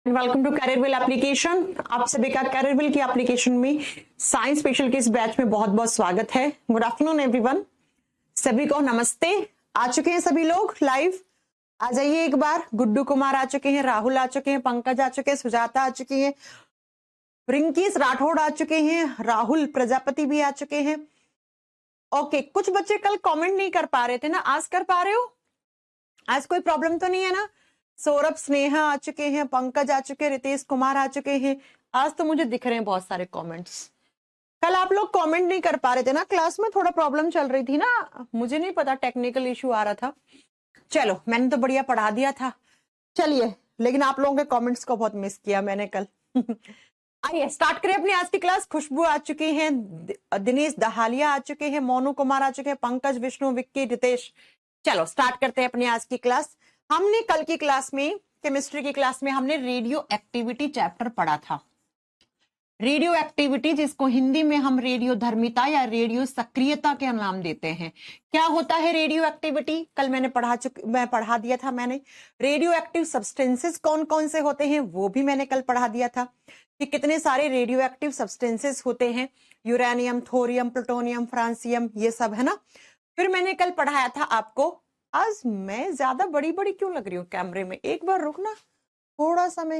Welcome to कैरियरविल application. आप सभी का कैरियरविल की एप्लीकेशन में साइंस स्पेशल के इस बैच में बहुत बहुत स्वागत है। गुड आफ्टरनून एवरीवन, सभी को नमस्ते। आ चुके हैं सभी लोग लाइव, आ जाइए एक बार। गुड्डू कुमार आ चुके हैं, राहुल आ चुके हैं, पंकज आ चुके हैं, सुजाता आ चुकी हैं, रिंकीस राठौड़ आ चुके हैं, राहुल प्रजापति भी आ चुके हैं। ओके, कुछ बच्चे कल कमेंट नहीं कर पा रहे थे ना, आज कर पा रहे हो? आज कोई प्रॉब्लम तो नहीं है ना? सौरभ स्नेहा आ चुके हैं, पंकज आ चुके हैं, रितेश कुमार आ चुके हैं। आज तो मुझे दिख रहे हैं बहुत सारे कमेंट्स। कल आप लोग कमेंट नहीं कर पा रहे थे ना, क्लास में थोड़ा प्रॉब्लम चल रही थी ना, मुझे नहीं पता, टेक्निकल इशू आ रहा था। चलो, मैंने तो बढ़िया पढ़ा दिया था। चलिए, लेकिन आप लोगों के कमेंट्स को बहुत मिस किया मैंने कल। आइए स्टार्ट करें अपनी आज की क्लास। खुशबू आ चुकी हैं, दिनेश दहालिया आ चुके हैं, मोनू कुमार आ चुके हैं, पंकज, विष्णु, विक्की, रितेश। चलो स्टार्ट करते हैं अपनी आज की क्लास। हमने कल की क्लास में, केमिस्ट्री की क्लास में, हमने रेडियो एक्टिविटी चैप्टर पढ़ा था। रेडियो एक्टिविटी, जिसको हिंदी में हम रेडियो धर्मिता या रेडियो सक्रियता के नाम देते हैं। क्या होता है रेडियो एक्टिविटी? कल मैंने पढ़ा दिया था मैंने। रेडियो एक्टिव सब्सटेंसेस कौन कौन से होते हैं वो भी मैंने कल पढ़ा दिया था कि कितने सारे रेडियो एक्टिव सब्सटेंसेस होते हैं। यूरेनियम, थोरियम, प्लूटोनियम, फ्रांसियम, ये सब है ना। फिर मैंने कल पढ़ाया था आपको, आज मैं ज्यादा बड़ी बड़ी क्यों लग रही हूँ कैमरे में? एक बार रुकना थोड़ा सा मैं,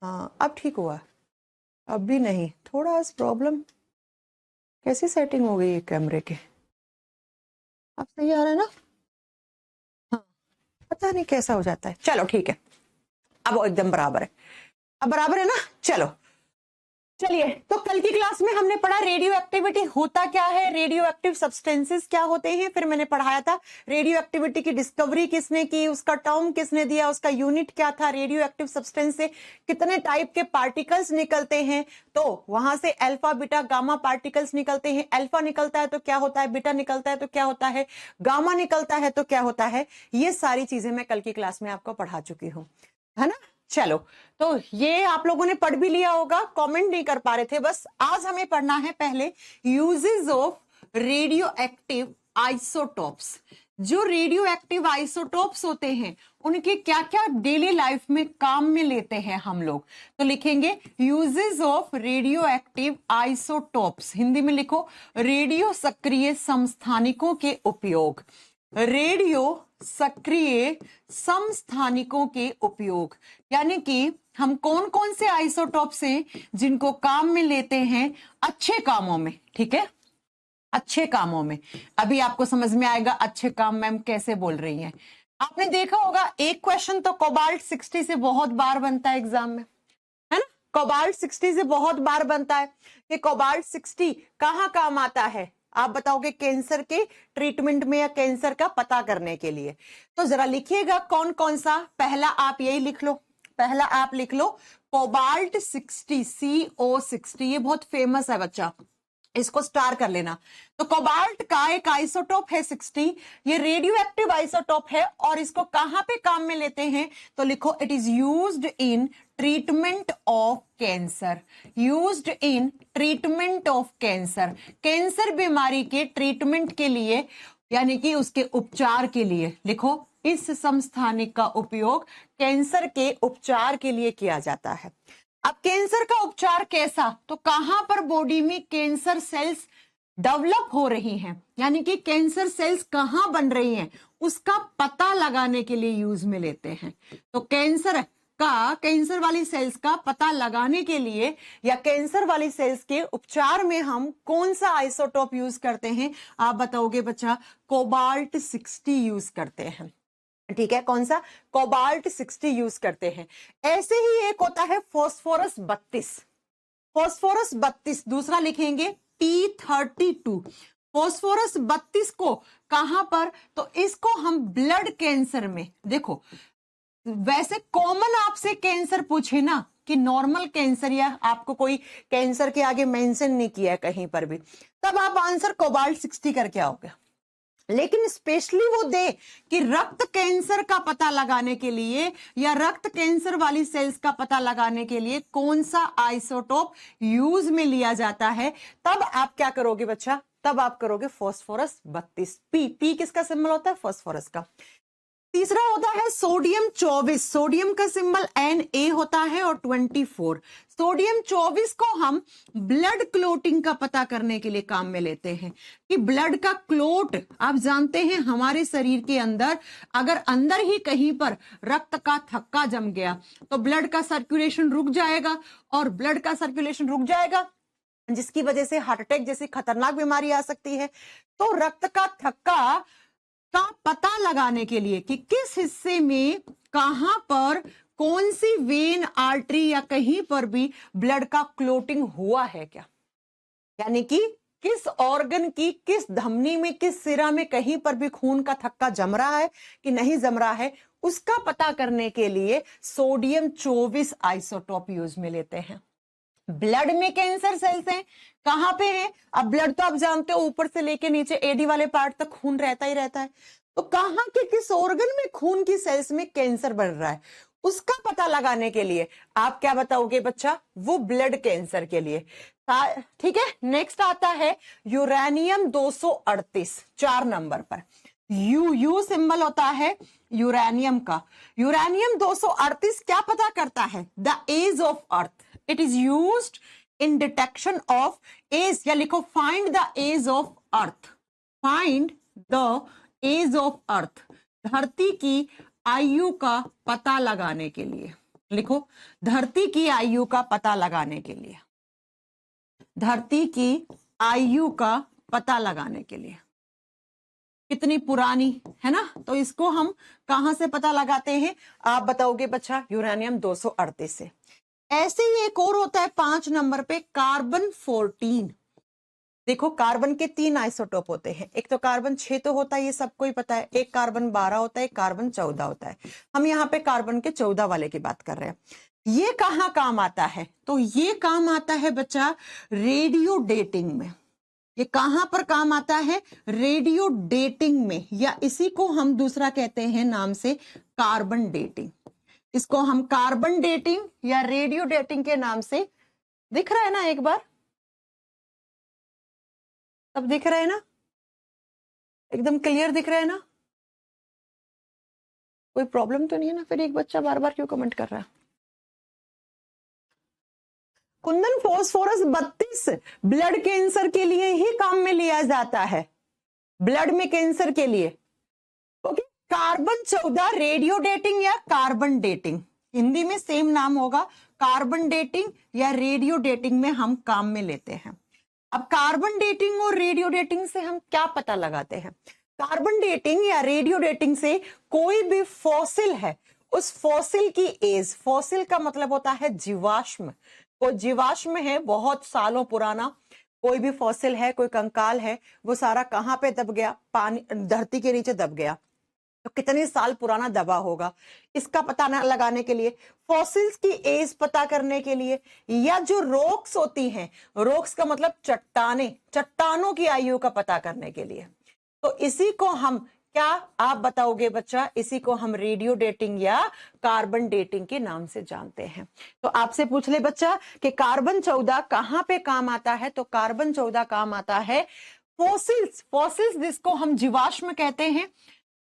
हाँ अब ठीक हुआ। अब भी नहीं, थोड़ा प्रॉब्लम, कैसी सेटिंग हो गई है कैमरे के? अब सही आ रहा है ना? हाँ, पता नहीं कैसा हो जाता है। चलो ठीक है, अब वो एकदम बराबर है, अब बराबर है ना। चलिए, तो कल की क्लास में हमने पढ़ा रेडियो एक्टिविटी होता क्या है, रेडियो एक्टिव सब्सटेंसेस क्या होते हैं। फिर मैंने पढ़ाया था रेडियो एक्टिविटी की डिस्कवरी किसने की, उसका टर्म किसने दिया, उसका यूनिट क्या था, रेडियो एक्टिव सब्सटेंस से कितने टाइप के पार्टिकल्स निकलते हैं। तो वहां से अल्फा, बीटा, गामा पार्टिकल्स निकलते हैं। अल्फा निकलता है तो क्या होता है, बीटा निकलता है तो क्या होता है, गामा निकलता है तो क्या होता है। ये सारी चीजें मैं कल की क्लास में आपको पढ़ा चुकी हूँ, है ना। चलो, तो ये आप लोगों ने पढ़ भी लिया होगा, कमेंट नहीं कर पा रहे थे। बस आज हमें पढ़ना है पहले uses of radio active isotopes. जो रेडियो एक्टिव आइसोटोप्स होते हैं उनके क्या क्या डेली लाइफ में काम में लेते हैं हम लोग। तो लिखेंगे uses of radio active isotopes, Hindi में लिखो रेडियो सक्रिय समस्थानिकों के उपयोग। रेडियो सक्रिय समस्थानिकों के उपयोग, यानी कि हम कौन कौन से आइसोटोप्स हैं जिनको काम में लेते हैं अच्छे कामों में। ठीक है, अच्छे कामों में। अभी आपको समझ में आएगा अच्छे काम मैम कैसे बोल रही हैं। आपने देखा होगा एक क्वेश्चन तो कोबाल्ट 60 से बहुत बार बनता है एग्जाम में, है ना। कोबाल्ट 60 से बहुत बार बनता है कि कोबाल्ट 60 कहाँ काम आता है। आप बताओगे कैंसर के ट्रीटमेंट में या कैंसर का पता करने के लिए। तो जरा लिखिएगा कौन कौन सा। पहला आप यही लिख लो, पहला आप लिख लो कोबाल्ट 60, CO60। ये बहुत फेमस है बच्चा, इसको स्टार कर लेना। तो कोबाल्ट का एक आइसोटोप है 60, ये रेडियो एक्टिव आइसोटोप है। और इसको कहां पे काम में लेते हैं? तो लिखो it is used in treatment of cancer. Used in treatment of cancer, cancer बीमारी के ट्रीटमेंट के लिए, यानी कि उसके उपचार के लिए। लिखो इस समस्थानिक का उपयोग कैंसर के उपचार के लिए किया जाता है। अब कैंसर का उपचार कैसा? तो कहां पर बॉडी में कैंसर सेल्स डेवलप हो रही हैं, यानी कि कैंसर सेल्स कहां बन रही हैं, उसका पता लगाने के लिए यूज में लेते हैं। तो कैंसर वाली सेल्स का पता लगाने के लिए या कैंसर वाली सेल्स के उपचार में हम कौन सा आइसोटोप यूज करते हैं? आप बताओगे बच्चा, कोबाल्ट 60 यूज करते हैं। ठीक है, कौन सा? कोबाल्ट 60 यूज करते हैं। ऐसे ही एक होता है फास्फोरस 32। फास्फोरस 32 दूसरा लिखेंगे P32। फास्फोरस 32 को कहां पर? तो इसको हम ब्लड कैंसर में, देखो वैसे कॉमन आपसे कैंसर पूछे ना कि नॉर्मल कैंसर, या आपको कोई कैंसर के आगे मेंशन नहीं किया है कहीं पर भी, तब आप आंसर कोबाल्ट 60 करके आओगे। लेकिन स्पेशली वो दे कि रक्त कैंसर का पता लगाने के लिए या रक्त कैंसर वाली सेल्स का पता लगाने के लिए कौन सा आइसोटोप यूज में लिया जाता है, तब आप क्या करोगे बच्चा? तब आप करोगे फास्फोरस 32। पी किसका सिंबल होता है? फास्फोरस का। तीसरा होता है सोडियम 24, सोडियम का सिंबल Na होता है और 24। सोडियम 24 को हम ब्लड क्लोटिंग का पता करने के लिए काम में लेते हैं कि ब्लड का क्लोट, आप जानते हैं हमारे शरीर के अंदर अगर अंदर ही कहीं पर रक्त का थक्का जम गया तो ब्लड का सर्कुलेशन रुक जाएगा, और ब्लड का सर्कुलेशन रुक जाएगा जिसकी वजह से हार्ट अटैक जैसी खतरनाक बीमारी आ सकती है। तो रक्त का थक्का का पता लगाने के लिए कि किस हिस्से में कहां पर कौन सी वेन, आर्टरी या कहीं पर भी ब्लड का क्लोटिंग हुआ है क्या, यानी कि किस ऑर्गन की किस धमनी में, किस सिरा में कहीं पर भी खून का थक्का जम रहा है कि नहीं जम रहा है, उसका पता करने के लिए सोडियम 24 आइसोटोप यूज में लेते हैं। ब्लड में कैंसर सेल्स हैं, कहां पे हैं? अब ब्लड तो आप जानते हो ऊपर से लेके नीचे एडी वाले पार्ट तक खून रहता ही रहता है, तो कहां के किस ऑर्गन में खून की सेल्स में कैंसर बढ़ रहा है उसका पता लगाने के लिए आप क्या बताओगे बच्चा? वो ब्लड कैंसर के लिए। ठीक है, नेक्स्ट आता है यूरेनियम 238, 4 नंबर पर। यू सिंबल होता है यूरेनियम का। यूरेनियम 238 क्या पता करता है? The age of earth. It is used in detection of age, या लिखो find the age of earth. Find the age of earth, धरती की आयु का पता लगाने के लिए। लिखो धरती की आयु का पता लगाने के लिए, धरती की आयु का पता लगाने के लिए कितनी पुरानी है ना, तो इसको हम कहां से पता लगाते हैं? आप बताओगे बच्चा यूरेनियम 238 से। ऐसे ही एक और होता है 5 नंबर पे, कार्बन 14। देखो कार्बन के 3 आइसोटोप होते हैं, एक तो कार्बन 6 तो होता है, ये सबको ही पता है, एक कार्बन 12 होता है, एक कार्बन 14 होता है। हम यहाँ पे कार्बन के 14 वाले की बात कर रहे हैं। ये कहाँ काम आता है? तो ये काम आता है बच्चा रेडियो डेटिंग में। ये कहां पर काम आता है? रेडियो डेटिंग में, या इसी को हम दूसरा कहते हैं नाम से कार्बन डेटिंग। इसको हम कार्बन डेटिंग या रेडियो डेटिंग के नाम से, दिख रहा है ना, एक बार सब दिख रहा है ना, एकदम क्लियर दिख रहा है ना, कोई प्रॉब्लम तो नहीं है ना? फिर एक बच्चा बार बार क्यों कमेंट कर रहा है? कुंदन फास्फोरस 32 ब्लड कैंसर के लिए ही काम में लिया जाता है, ब्लड में कैंसर के लिए। ओके, कार्बन 14 रेडियो डेटिंग या कार्बन डेटिंग, हिंदी में सेम नाम होगा, कार्बन डेटिंग या रेडियो डेटिंग में हम काम में लेते हैं। अब कार्बन डेटिंग और रेडियो डेटिंग से हम क्या पता लगाते हैं? कार्बन डेटिंग या रेडियो डेटिंग से कोई भी फॉसिल है, उस फॉसिल की एज, फॉसिल का मतलब होता है जीवाश्म, कोई जीवाश्म है बहुत सालों पुराना, कोई भी फॉसिल है, कोई कंकाल है, वो सारा कहां पे दब गया? पानी, धरती के नीचे दब गया, तो कितने साल पुराना दबा होगा, इसका पता न लगाने के लिए, फॉसिल्स की एज पता करने के लिए, या जो रॉक्स होती हैं, रॉक्स का मतलब चट्टाने, चट्टानों की आयु का पता करने के लिए। तो इसी को हम क्या, आप बताओगे बच्चा? इसी को हम रेडियो डेटिंग या कार्बन डेटिंग के नाम से जानते हैं। तो आपसे पूछ ले बच्चा कि कार्बन 14 कहां पे काम आता है? तो कार्बन 14 काम आता है फॉसिल्स, फॉसिल्स जिसको हम जीवाश्म कहते हैं।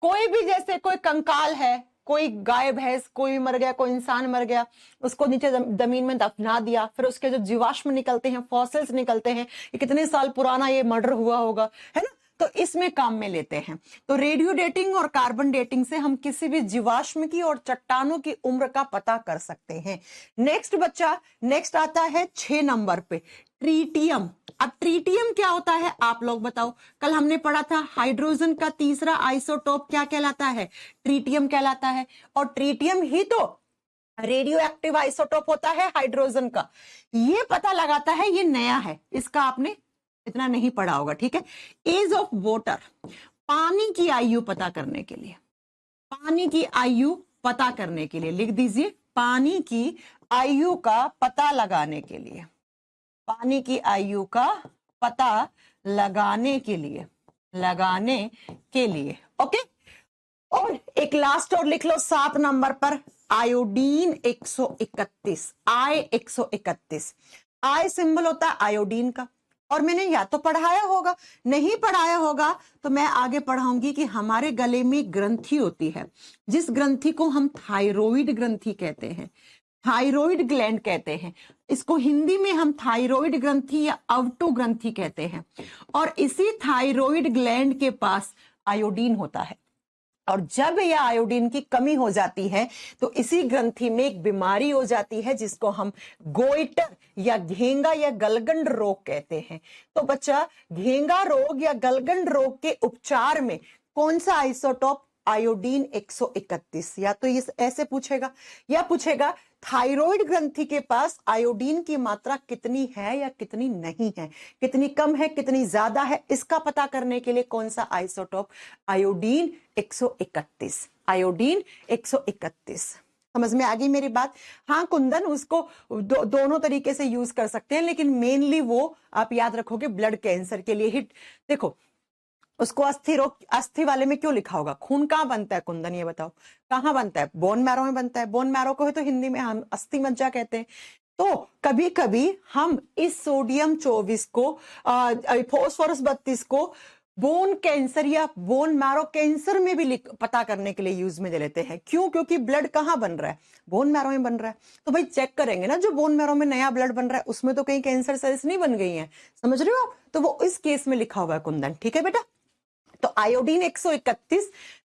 कोई भी, जैसे कोई कंकाल है, कोई गाय भैंस, कोई मर गया, कोई इंसान मर गया, उसको नीचे जमीन में दफना दिया, फिर उसके जो जीवाश्म निकलते हैं, फॉसिल्स निकलते हैं, ये कितने साल पुराना ये मर्डर हुआ होगा, है ना, तो इसमें काम में लेते हैं। तो रेडियो डेटिंग और कार्बन डेटिंग से हम किसी भी जीवाश्म की और चट्टानों की उम्र का पता कर सकते हैं। नेक्स्ट बच्चा, नेक्स्ट आता है 6 नंबर पे, ट्रीटियम। अब ट्रीटियम क्या होता है आप लोग बताओ? कल हमने पढ़ा था हाइड्रोजन का तीसरा आइसोटोप क्या कहलाता है? ट्रीटियम कहलाता है, और ट्रीटियम ही तो रेडियो एक्टिव आइसोटोप होता है हाइड्रोजन का। ये पता लगाता है, ये नया है, इसका आपने इतना नहीं पढ़ा होगा, ठीक है। एज ऑफ वाटर, पानी की आयु पता करने के लिए, पानी की आयु पता करने के लिए लिख दीजिए, पानी की आयु का पता लगाने के लिए, पानी की आयु का पता लगाने के लिए, लगाने के लिए, ओके। और एक लास्ट और लिख लो 7 नंबर पर, आयोडीन 131, I 131। आई सिंबल होता है आयोडीन का, और मैंने या तो पढ़ाया होगा, नहीं पढ़ाया होगा तो मैं आगे पढ़ाऊंगी कि हमारे गले में ग्रंथि होती है, जिस ग्रंथि को हम थायराइड ग्रंथि कहते हैं, थायराइड ग्लैंड कहते हैं। इसको हिंदी में हम थायराइड ग्रंथि या अवटु ग्रंथि कहते हैं। और इसी थायराइड ग्लैंड के पास आयोडीन होता है, और जब यह आयोडीन की कमी हो जाती है तो इसी ग्रंथि में एक बीमारी हो जाती है जिसको हम गोइटर या घेंगा या गलगंड रोग कहते हैं। तो बच्चा, घेंगा रोग या गलगंड रोग के उपचार में कौन सा आइसोटोप? आयोडीन 131। या तो ये ऐसे पूछेगा, या पूछेगा थायराइड ग्रंथि के पास आयोडीन की मात्रा कितनी है या कितनी नहीं है, कितनी कम है कितनी ज्यादा है, इसका पता करने के लिए कौन सा आइसोटोप? आयोडीन 131। आयोडीन 131। समझ में आ गई मेरी बात? हाँ कुंदन, उसको दोनों तरीके से यूज कर सकते हैं, लेकिन मेनली वो आप याद रखोगे ब्लड कैंसर के लिए ही। देखो, उसको अस्थि रोग, अस्थि वाले में क्यों लिखा होगा? खून कहाँ बनता है कुंदन, ये बताओ, कहाँ बनता है? बोन मैरो में बनता है। बोन मैरो को है तो हिंदी में हम अस्थि मज्जा कहते हैं। तो कभी कभी हम इस सोडियम 24 को, फास्फोरस 32 को बोन कैंसर या बोन मैरो कैंसर में भी पता करने के लिए यूज में ले लेते हैं। क्यों? क्योंकि ब्लड कहाँ बन रहा है? बोन मैरो में बन रहा है। तो भाई चेक करेंगे ना, जो बोन मैरो में नया ब्लड बन रहा है उसमें तो कहीं कैंसर सेल्स नहीं बन गई हैं, समझ रहे हो आप? तो वो इस केस में लिखा हुआ है कुंदन, ठीक है बेटा? तो आयोडीन 131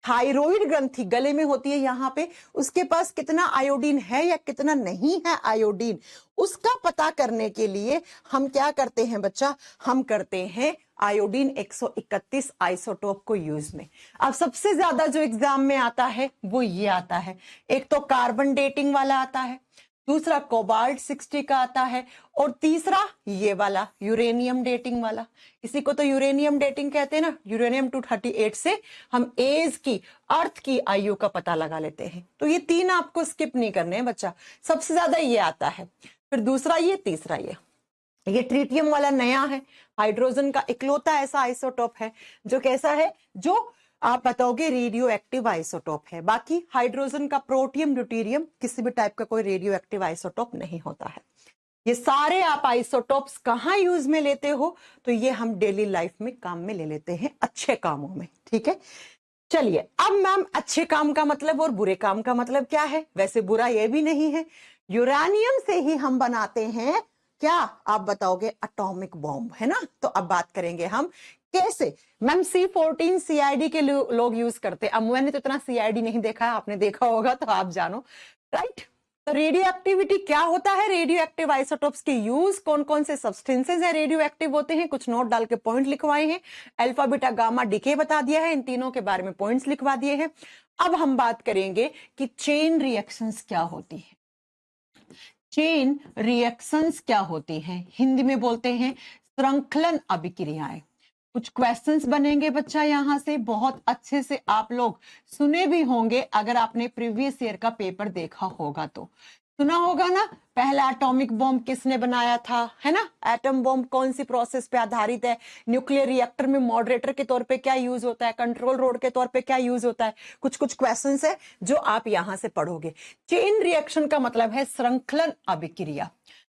थायराइड ग्रंथि गले में होती है, यहां पे उसके पास कितना आयोडीन है या कितना नहीं है आयोडीन, उसका पता करने के लिए हम क्या करते हैं बच्चा? हम करते हैं आयोडीन 131 आइसोटोप को यूज में। अब सबसे ज्यादा जो एग्जाम में आता है वो ये आता है, एक तो कार्बन डेटिंग वाला आता है, दूसरा कोबाल्ट 60 का आता है, और तीसरा ये वाला यूरेनियम डेटिंग वाला। इसी को तो यूरेनियम डेटिंग कहते हैं ना। यूरेनियम 238 से हम एज की, अर्थ की आयु का पता लगा लेते हैं। तो ये तीन आपको स्किप नहीं करने हैं बच्चा, सबसे ज्यादा ये आता है, फिर दूसरा ये, तीसरा ये ट्रीटियम वाला नया है, हाइड्रोजन का इकलौता ऐसा आइसोटोप है जो कैसा है, जो आप बताओगे रेडियो एक्टिव आइसोटोप है। बाकी हाइड्रोजन का प्रोटियम, ड्यूटेरियम किसी भी टाइप का कोई रेडियो एक्टिव आइसोटोप नहीं होता है। ये सारे आप आइसोटोप्स कहाँ यूज में लेते हो? तो ये हम डेली लाइफ में काम में ले लेते हैं, अच्छे कामों में, ठीक है? चलिए, अब मैम अच्छे काम का मतलब और बुरे काम का मतलब क्या है? वैसे बुरा ये भी नहीं है, यूरेनियम से ही हम बनाते हैं क्या? आप बताओगे एटॉमिक बॉम्ब, है ना? तो अब बात करेंगे हम कैसे। मैम C14 CID के लोग यूज करते हैं। अब मैंने तो इतना CID नहीं देखा है, आपने देखा होगा तो आप जानो, राइट? तो रेडियो एक्टिविटी क्या होता है? रेडियो एक्टिव आइसोटोप्स के यूज, कौन कौन से सब्सटेंसेज है रेडियो एक्टिव होते हैं, कुछ नोट डाल के पॉइंट लिखवाए हैं। अल्फा बीटा गामा डीके बता दिया है, इन तीनों के बारे में पॉइंट्स लिखवा दिए हैं। अब हम बात करेंगे कि चेन रिएक्शंस क्या होती है। चेन रिएक्शंस क्या होती हैं? हिंदी में बोलते हैं श्रृंखलन अभिक्रियाएं। कुछ क्वेश्चंस बनेंगे बच्चा यहां से, बहुत अच्छे से आप लोग सुने भी होंगे अगर आपने प्रीवियस ईयर का पेपर देखा होगा तो। सुना होगा ना, पहला एटॉमिक बॉम्ब किसने बनाया था, है ना? एटम बॉम्ब कौन सी प्रोसेस पे आधारित है? न्यूक्लियर रिएक्टर में मॉडरेटर के तौर पे क्या यूज होता है? कंट्रोल रोड के तौर पे क्या यूज होता है? कुछ कुछ क्वेश्चंस है जो आप यहां से पढ़ोगे। चेन रिएक्शन का मतलब है श्रृंखलन अभिक्रिया।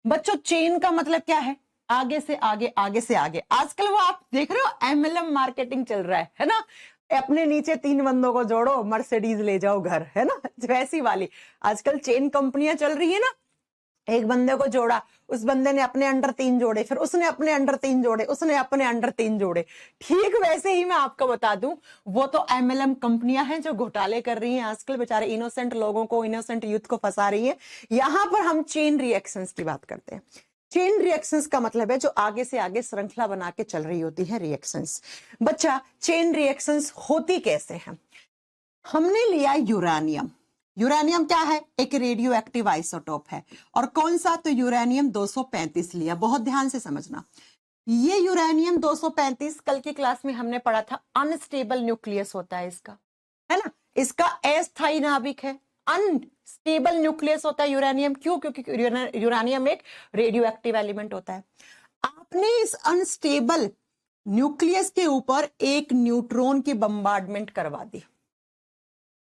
बच्चों, चेन का मतलब क्या है? आगे से आगे, आगे से आगे। आजकल वो आप देख रहे हो MLM मार्केटिंग चल रहा है ना? अपने नीचे 3 बंदों को जोड़ो, मर्सिडीज ले जाओ घर, है ना? वैसी वाली आजकल चेन कंपनियां चल रही है ना। एक बंदे को जोड़ा, उस बंदे ने अपने अंडर 3 जोड़े, फिर उसने अपने अंडर 3 जोड़े, उसने अपने अंडर 3 जोड़े। ठीक वैसे ही मैं आपको बता दूं, वो तो MLM कंपनियां हैं जो घोटाले कर रही हैं आजकल, बेचारे इनोसेंट लोगों को, इनोसेंट यूथ को फंसा रही है। यहां पर हम चेन रिएक्शंस की बात करते हैं। चेन रिएक्शंस का मतलब है जो आगे से आगे श्रृंखला बना के चल रही होती है रिएक्शंस। बच्चा, चेन रिएक्शंस होती कैसे हैं? हमने लिया यूरेनियम। यूरेनियम क्या है? एक रेडियो एक्टिव आइसोटोप है। और कौन सा? तो यूरेनियम 235 लिया। बहुत ध्यान से समझना, ये यूरेनियम 235 कल की क्लास में हमने पढ़ा था, अनस्टेबल न्यूक्लियस होता है इसका, है ना? इसका अस्थायी नाभिक है, अनस्टेबल न्यूक्लियस होता है यूरेनियम। क्यों? क्योंकि यूरेनियम एक रेडियो एक्टिव एलिमेंट होता है। आपने इस अनस्टेबल न्यूक्लियस के ऊपर एक न्यूट्रॉन की बम्बार्डमेंट करवा दी।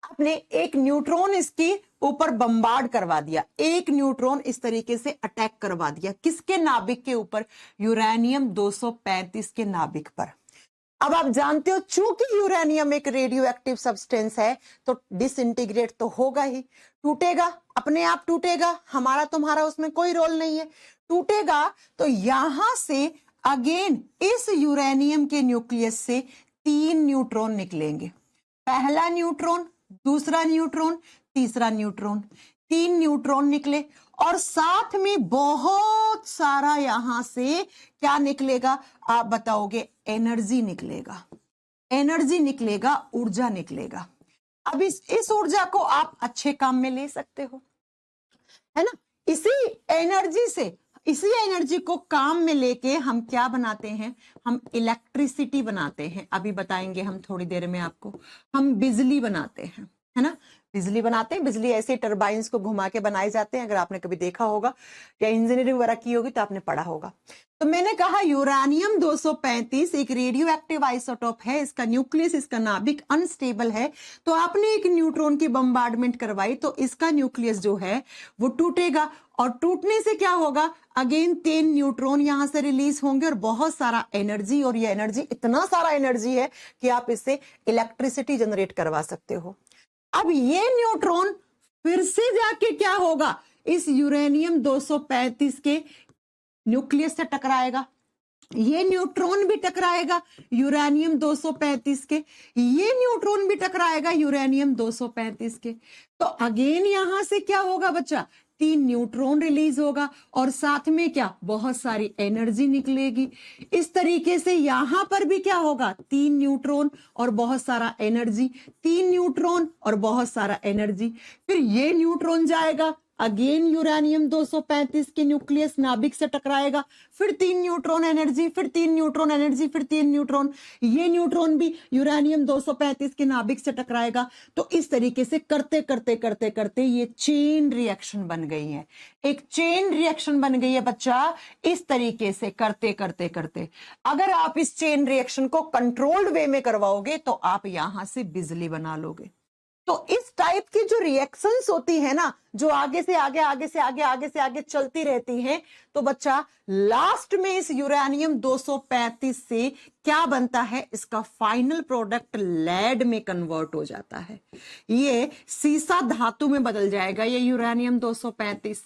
आपने एक न्यूट्रॉन इसकी ऊपर बम्बार्ड करवा दिया, एक न्यूट्रॉन इस तरीके से अटैक करवा दिया, किसके नाभिक के ऊपर? यूरेनियम 235 के नाभिक पर। अब आप जानते हो चूंकि यूरेनियम एक रेडियो एक्टिव सब्सटेंस है तो डिसइंटीग्रेट तो होगा ही, टूटेगा, अपने आप टूटेगा, हमारा तुम्हारा उसमें कोई रोल नहीं है, टूटेगा। तो यहां से अगेन इस यूरेनियम के न्यूक्लियस से 3 न्यूट्रॉन निकलेंगे, पहला न्यूट्रॉन, दूसरा न्यूट्रॉन, तीसरा न्यूट्रॉन, 3 न्यूट्रॉन निकले और साथ में बहुत सारा यहां से क्या निकलेगा आप बताओगे? एनर्जी निकलेगा, एनर्जी निकलेगा, ऊर्जा निकलेगा। अब इस ऊर्जा को आप अच्छे काम में ले सकते हो, है ना। इसी एनर्जी को काम में लेके हम क्या बनाते हैं? हम इलेक्ट्रिसिटी बनाते हैं, अभी बताएंगे हम थोड़ी देर में आपको। हम बिजली बनाते हैं, है ना, बिजली बनाते हैं। बिजली ऐसे टरबाइंस को घुमा के बनाए जाते हैं, अगर आपने कभी देखा होगा या इंजीनियरिंग वगैरह की होगी तो आपने पढ़ा होगा। तो मैंने कहा यूरेनियम 235 एक रेडियो एक्टिव आइसोटोप है, इसका न्यूक्लियस, इसका नाभिक अनस्टेबल है। तो आपने एक न्यूट्रॉन की बम्बार्डमेंट करवाई तो इसका न्यूक्लियस जो है वो टूटेगा, और टूटने से क्या होगा? अगेन 3 न्यूट्रॉन यहां से रिलीज होंगे और बहुत सारा एनर्जी, और ये एनर्जी इतना सारा एनर्जी है कि आप इससे इलेक्ट्रिसिटी जनरेट करवा सकते हो। अब ये न्यूट्रॉन फिर से जाके क्या होगा? इस यूरेनियम 235 के न्यूक्लियस से टकराएगा, ये न्यूट्रॉन भी टकराएगा यूरेनियम 235 के, ये न्यूट्रॉन भी टकराएगा यूरेनियम 235 के। तो अगेन यहां से क्या होगा बच्चा? 3 न्यूट्रॉन रिलीज होगा और साथ में क्या? बहुत सारी एनर्जी निकलेगी। इस तरीके से यहां पर भी क्या होगा? 3 न्यूट्रॉन और बहुत सारा एनर्जी, 3 न्यूट्रॉन और बहुत सारा एनर्जी। फिर ये न्यूट्रॉन जाएगा अगेन यूरेनियम 235 के न्यूक्लियस नाभिक से टकराएगा, फिर 3 न्यूट्रॉन एनर्जी, फिर 3 न्यूट्रॉन एनर्जी, फिर 3 न्यूट्रॉन, ये न्यूट्रॉन भी यूरेनियम 235 के नाभिक से टकराएगा। तो इस तरीके से करते करते करते करते ये चेन रिएक्शन बन गई है, एक चेन रिएक्शन बन गई है बच्चा। इस तरीके से करते करते करते अगर आप इस चेन रिएक्शन को कंट्रोल्ड वे में करवाओगे तो आप यहां से बिजली बना लोगे। तो इस टाइप की जो रिएक्शंस होती है ना, जो आगे से आगे, आगे से आगे, आगे से आगे चलती रहती हैं, तो बच्चा लास्ट में इस यूरेनियम 235 से क्या बनता है? इसका फाइनल प्रोडक्ट लेड में कन्वर्ट हो जाता है, ये सीसा धातु में बदल जाएगा ये यूरेनियम 235,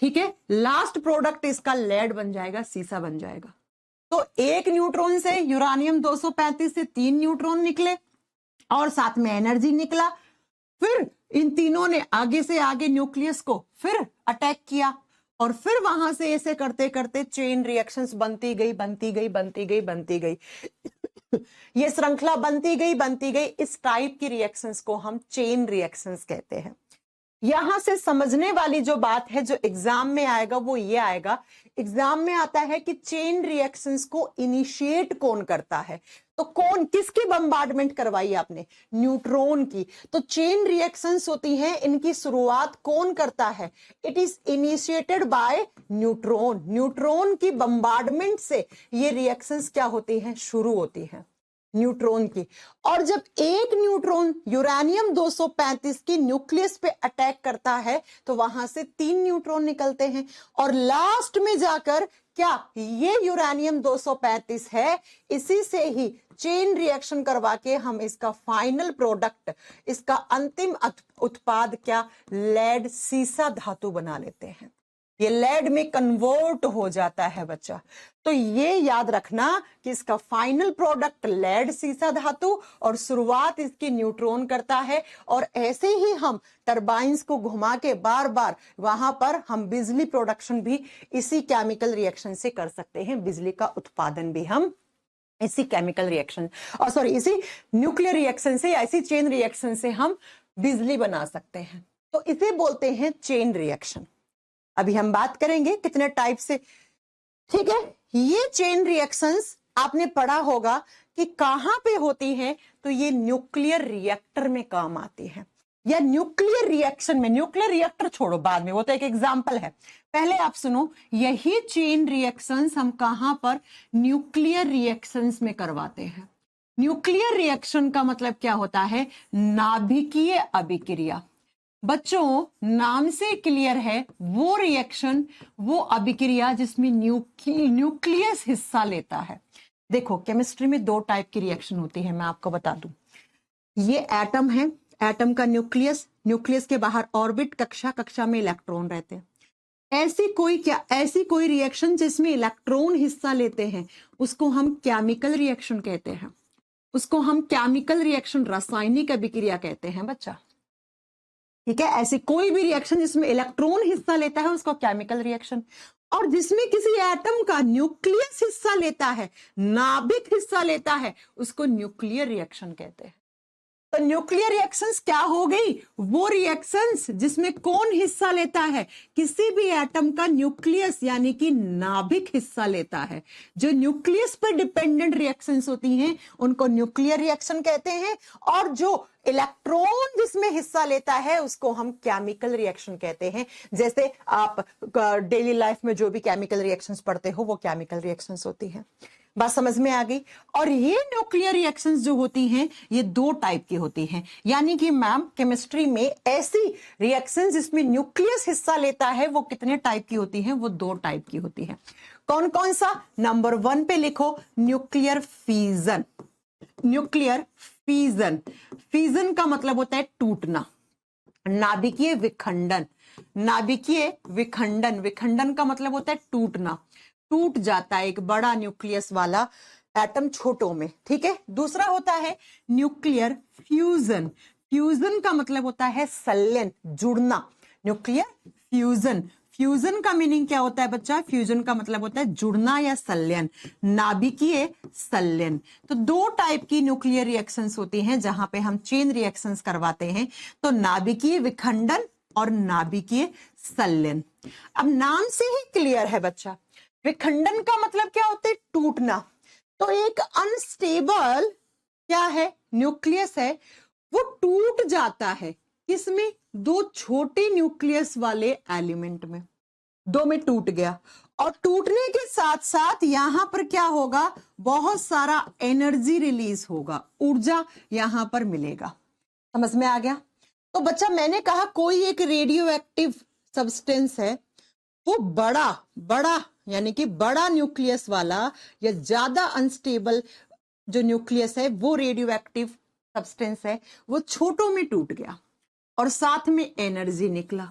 ठीक है। लास्ट प्रोडक्ट इसका लेड बन जाएगा, सीसा बन जाएगा। तो एक न्यूट्रॉन से यूरेनियम 235 से 3 न्यूट्रॉन निकले और साथ में एनर्जी निकला। फिर इन तीनों ने आगे से आगे न्यूक्लियस को फिर अटैक किया और फिर वहां से ऐसे करते करते चेन रिएक्शंस बनती गई, बनती गई, बनती गई, बनती गई ये श्रृंखला बनती गई, बनती गई। इस टाइप की रिएक्शंस को हम चेन रिएक्शंस कहते हैं। यहां से समझने वाली जो बात है जो एग्जाम में आएगा वो ये आएगा, एग्जाम में आता है कि चेन रिएक्शंस को इनिशिएट कौन करता है। तो कौन, किसकी बम्बार्डमेंट करवाई आपने? न्यूट्रॉन की। तो चेन रिएक्शंस होती हैं, इनकी शुरुआत कौन करता है? It is initiated by neutron. Neutron की बम्बार्डमेंट से ये रिएक्शंस क्या होती हैं? शुरू होती हैं न्यूट्रॉन की। और जब एक न्यूट्रॉन यूरेनियम 235 की न्यूक्लियस पे अटैक करता है तो वहां से 3 न्यूट्रॉन निकलते हैं और लास्ट में जाकर क्या ये यूरेनियम 235 है, इसी से ही चेन रिएक्शन करवा के हम इसका फाइनल प्रोडक्ट, इसका अंतिम उत्पाद क्या? लेड, सीसा धातु बना लेते हैं। ये लेड में कन्वर्ट हो जाता है बच्चा। तो ये याद रखना कि इसका फाइनल प्रोडक्ट लेड, सीसा धातु, और शुरुआत इसकी न्यूट्रॉन करता है। और ऐसे ही हम टरबाइंस को घुमा के बार बार वहां पर हम बिजली प्रोडक्शन भी इसी केमिकल रिएक्शन से कर सकते हैं। बिजली का उत्पादन भी हम इसी केमिकल रिएक्शन और सॉरी इसी न्यूक्लियर रिएक्शन से या इसी चेन रिएक्शन से हम बिजली बना सकते हैं। तो इसे बोलते हैं चेन रिएक्शन। अभी हम बात करेंगे कितने टाइप से, ठीक है। ये चेन रिएक्शंस आपने पढ़ा होगा कि कहां पे होती हैं, तो ये न्यूक्लियर रिएक्टर में काम आती है या न्यूक्लियर रिएक्शन में। न्यूक्लियर रिएक्टर छोड़ो, बाद में, वो तो एक एग्जांपल है। पहले आप सुनो, यही चेन रिएक्शंस हम कहां पर? न्यूक्लियर रिएक्शंस में करवाते हैं। न्यूक्लियर रिएक्शन का मतलब क्या होता है? नाभिकीय अभिक्रिया। बच्चों नाम से क्लियर है, वो रिएक्शन, वो अभिक्रिया जिसमें न्यूक्लियस हिस्सा लेता है। देखो केमिस्ट्री में दो टाइप की रिएक्शन होती है, मैं आपको बता दूं। ये एटम है, एटम का न्यूक्लियस, न्यूक्लियस के बाहर ऑर्बिट, कक्षा, कक्षा में इलेक्ट्रॉन रहते हैं। ऐसी कोई रिएक्शन जिसमें इलेक्ट्रॉन हिस्सा लेते हैं उसको हम केमिकल रिएक्शन कहते हैं। उसको हम केमिकल रिएक्शन, रासायनिक अभिक्रिया कहते हैं बच्चा। ठीक है, ऐसी कोई भी रिएक्शन जिसमें इलेक्ट्रॉन हिस्सा लेता है उसको केमिकल रिएक्शन, और जिसमें किसी एटम का न्यूक्लियस हिस्सा लेता है, नाभिक हिस्सा लेता है, उसको न्यूक्लियर रिएक्शन कहते हैं। तो न्यूक्लियर रिएक्शंस क्या हो गई? वो रिएक्शंस जिसमें कौन हिस्सा लेता है? किसी भी एटम का न्यूक्लियस यानी कि नाभिक हिस्सा लेता है। जो न्यूक्लियस पर डिपेंडेंट रिएक्शंस होती हैं उनको न्यूक्लियर रिएक्शन कहते हैं, और जो इलेक्ट्रॉन जिसमें हिस्सा लेता है उसको हम केमिकल रिएक्शन कहते हैं। जैसे आप डेली लाइफ में जो भी केमिकल रिएक्शंस पढ़ते हो वो केमिकल रिएक्शंस होती हैं। बात समझ में आ गई? और ये न्यूक्लियर रिएक्शंस जो होती हैं ये दो टाइप की होती हैं, यानी कि मैम केमिस्ट्री में ऐसी रिएक्शंस जिसमें न्यूक्लियस हिस्सा लेता है वो कितने टाइप की होती हैं? वो दो टाइप की होती है। कौन कौन सा? नंबर 1 पे लिखो, nuclear fission. Nuclear fission, fission का मतलब होता है टूटना। नाभिकीय विखंडन, नाभिकीय विखंडन, विखंडन का मतलब होता है टूटना। टूट जाता है एक बड़ा न्यूक्लियस वाला एटम छोटों में। ठीक है, दूसरा होता है न्यूक्लियर फ्यूजन। फ्यूजन का मतलब होता है संलयन, जुड़ना। न्यूक्लियर फ्यूजन, फ्यूजन का मीनिंग क्या होता है बच्चा? फ्यूजन का मतलब होता है जुड़ना या संलयन, नाभिकीय संलयन। तो दो टाइप की न्यूक्लियर रिएक्शंस होती हैं जहां पे हम चेन रिएक्शंस करवाते हैं, तो नाभिकीय विखंडन और नाभिकीय संलयन। अब नाम से ही क्लियर है बच्चा, विखंडन का मतलब क्या होता है? टूटना। तो एक अनस्टेबल क्या है? न्यूक्लियस है, वो टूट जाता है। किसमें? दो छोटे न्यूक्लियस वाले एलिमेंट में, दो में टूट गया, और टूटने के साथ साथ यहां पर क्या होगा? बहुत सारा एनर्जी रिलीज होगा, ऊर्जा यहां पर मिलेगा। समझ में आ गया? तो बच्चा मैंने कहा कोई एक रेडियो एक्टिव सब्सटेंस है, वो बड़ा यानी कि बड़ा न्यूक्लियस वाला या ज्यादा अनस्टेबल जो न्यूक्लियस है वो रेडियो एक्टिव सब्सटेंस है, वो छोटों में टूट गया और साथ में एनर्जी निकला।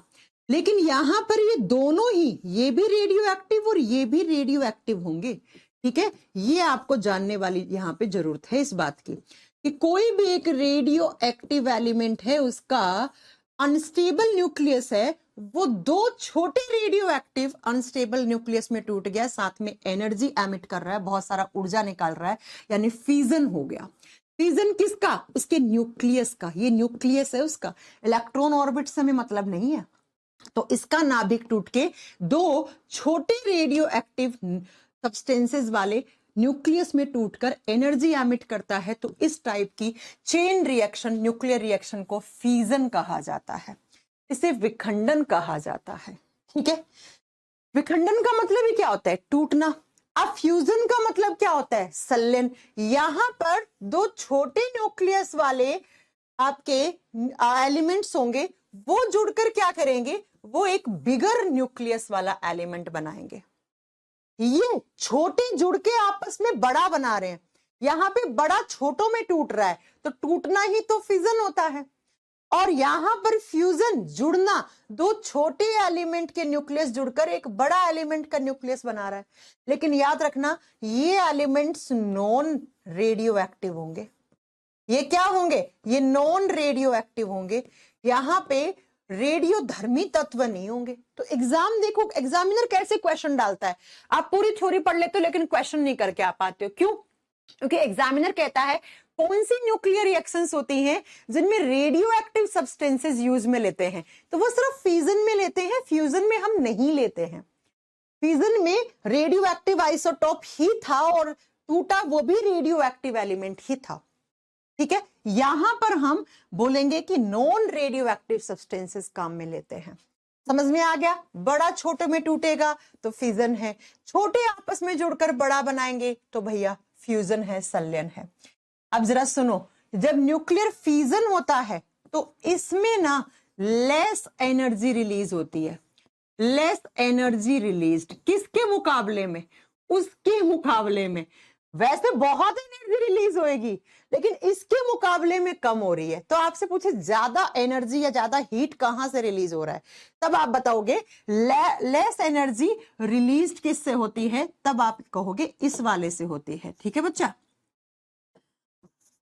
लेकिन यहां पर ये दोनों ही, ये भी रेडियो एक्टिव और ये भी रेडियो एक्टिव होंगे। ठीक है, ये आपको जानने वाली यहां पे जरूरत है इस बात की कि कोई भी एक रेडियो एक्टिव एलिमेंट है, उसका अनस्टेबल न्यूक्लियस है, वो दो छोटे रेडियो एक्टिव अनस्टेबल न्यूक्लियस में टूट गया, साथ में एनर्जी एमिट कर रहा है, बहुत सारा ऊर्जा निकाल रहा है, यानी फिजन हो गया। फिजन किसका? उसके न्यूक्लियस का। ये न्यूक्लियस है उसका, इलेक्ट्रॉन ऑर्बिट से हमें मतलब नहीं है। तो इसका नाभिक टूट के दो छोटे रेडियो एक्टिव सब्सटेंसेस वाले न्यूक्लियस में टूटकर एनर्जी एमिट करता है। तो इस टाइप की चेन रिएक्शन, न्यूक्लियर रिएक्शन को फिजन कहा जाता है, इसे विखंडन कहा जाता है। ठीक है, विखंडन का मतलब ही क्या होता है? टूटना। अब फ्यूजन का मतलब क्या होता है? संलयन। यहां पर दो छोटे न्यूक्लियस वाले आपके एलिमेंट्स होंगे, वो जुड़कर क्या करेंगे? वो एक बिगर न्यूक्लियस वाला एलिमेंट बनाएंगे। ये छोटे जुड़ के आपस में बड़ा बना रहे हैं। यहां पे बड़ा छोटों में टूट रहा है, तो टूटना ही तो फिजन होता है। और यहां पर फ्यूजन, जुड़ना, दो छोटे एलिमेंट के न्यूक्लियस जुड़कर एक बड़ा एलिमेंट का न्यूक्लियस बना रहा है। लेकिन याद रखना, ये एलिमेंट्स नॉन रेडियो एक्टिव होंगे। ये क्या होंगे? ये नॉन रेडियो एक्टिव होंगे। यहां पे रेडियो धर्मी तत्व नहीं होंगे। तो एग्जाम देखो, एग्जामिनर कैसे क्वेश्चन डालता है। आप पूरी थ्योरी पढ़ लेते हो लेकिन क्वेश्चन नहीं करके आ पाते हो। क्यों? क्योंकि एग्जामिनर कहता है कौन सी न्यूक्लियर रिएक्शंस होती हैं जिनमें रेडियो एक्टिव सब्सटेंसेस यूज में लेते हैं, तो वो सिर्फ फिजन में लेते हैं, फ्यूजन में हम नहीं लेते हैं। फिजन में रेडियो एक्टिव आइसोटोप ही था और टूटा वो भी रेडियो एक्टिव एलिमेंट ही था। ठीक है, यहां पर हम बोलेंगे कि नॉन रेडियो एक्टिव सब्सटेंसेस काम में लेते हैं। समझ में आ गया? बड़ा छोटे में टूटेगा तो फिजन है, छोटे आपस में जुड़कर बड़ा बनाएंगे तो भैया फ्यूजन है, संलयन है। अब जरा सुनो, जब न्यूक्लियर फिजन होता है तो इसमें ना लेस एनर्जी रिलीज होती है। लेस एनर्जी रिलीज्ड किसके मुकाबले में? उसके मुकाबले में। वैसे बहुत एनर्जी रिलीज होएगी लेकिन इसके मुकाबले में कम हो रही है। तो आपसे पूछे ज्यादा एनर्जी या ज्यादा हीट कहां से रिलीज हो रहा है, तब आप बताओगे लेस एनर्जी रिलीज्ड किससे होती है, तब आप कहोगे इस वाले से होती है। ठीक है बच्चा,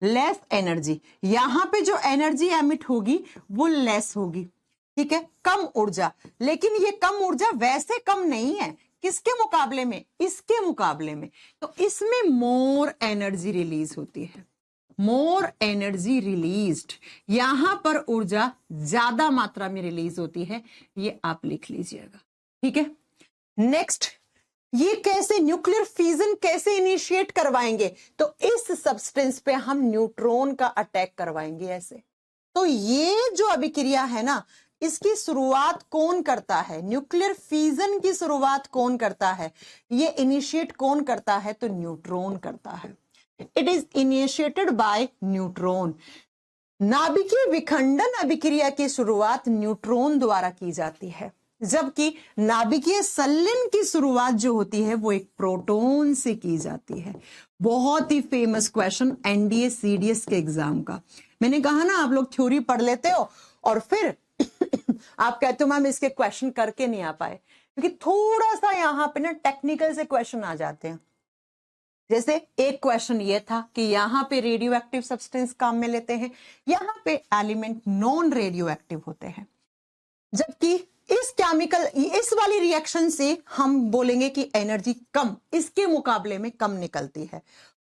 लेस एनर्जी, यहां पे जो एनर्जी एमिट होगी वो लेस होगी। ठीक है, कम ऊर्जा, लेकिन ये कम ऊर्जा वैसे कम नहीं है, किसके मुकाबले में? इसके मुकाबले में। तो इसमें मोर एनर्जी रिलीज होती है, मोर एनर्जी रिलीज्ड, यहां पर ऊर्जा ज्यादा मात्रा में रिलीज होती है। ये आप लिख लीजिएगा। ठीक है, नेक्स्ट, ये कैसे न्यूक्लियर फ्यूजन कैसे इनिशिएट करवाएंगे? तो इस सब्सटेंस पे हम न्यूट्रॉन का अटैक करवाएंगे ऐसे। तो ये जो अभिक्रिया है ना, इसकी शुरुआत कौन करता है? न्यूक्लियर फ्यूजन की शुरुआत कौन करता है? ये इनिशिएट कौन करता है? तो न्यूट्रॉन करता है। It is initiated by neutron. नाभिकीय विखंडन अभिक्रिया की शुरुआत न्यूट्रॉन द्वारा की जाती है, जबकि नाभिकीय संलयन की शुरुआत जो होती है वो एक प्रोटॉन से की जाती है। बहुत ही फेमस क्वेश्चन एनडीए सीडीएस के एग्जाम का। मैंने कहा ना, आप लोग थ्योरी पढ़ लेते हो और फिर आप कहते हो मैम इसके क्वेश्चन करके नहीं आ पाए, क्योंकि थोड़ा सा यहां पे ना टेक्निकल से क्वेश्चन आ जाते हैं। जैसे एक क्वेश्चन ये था कि यहां पे रेडियो एक्टिव सब्सटेंस काम में लेते हैं, यहां पे एलिमेंट नॉन रेडियो एक्टिव होते हैं, जबकि इस केमिकल इस वाली रिएक्शन से हम बोलेंगे कि एनर्जी कम, इसके मुकाबले में कम निकलती है।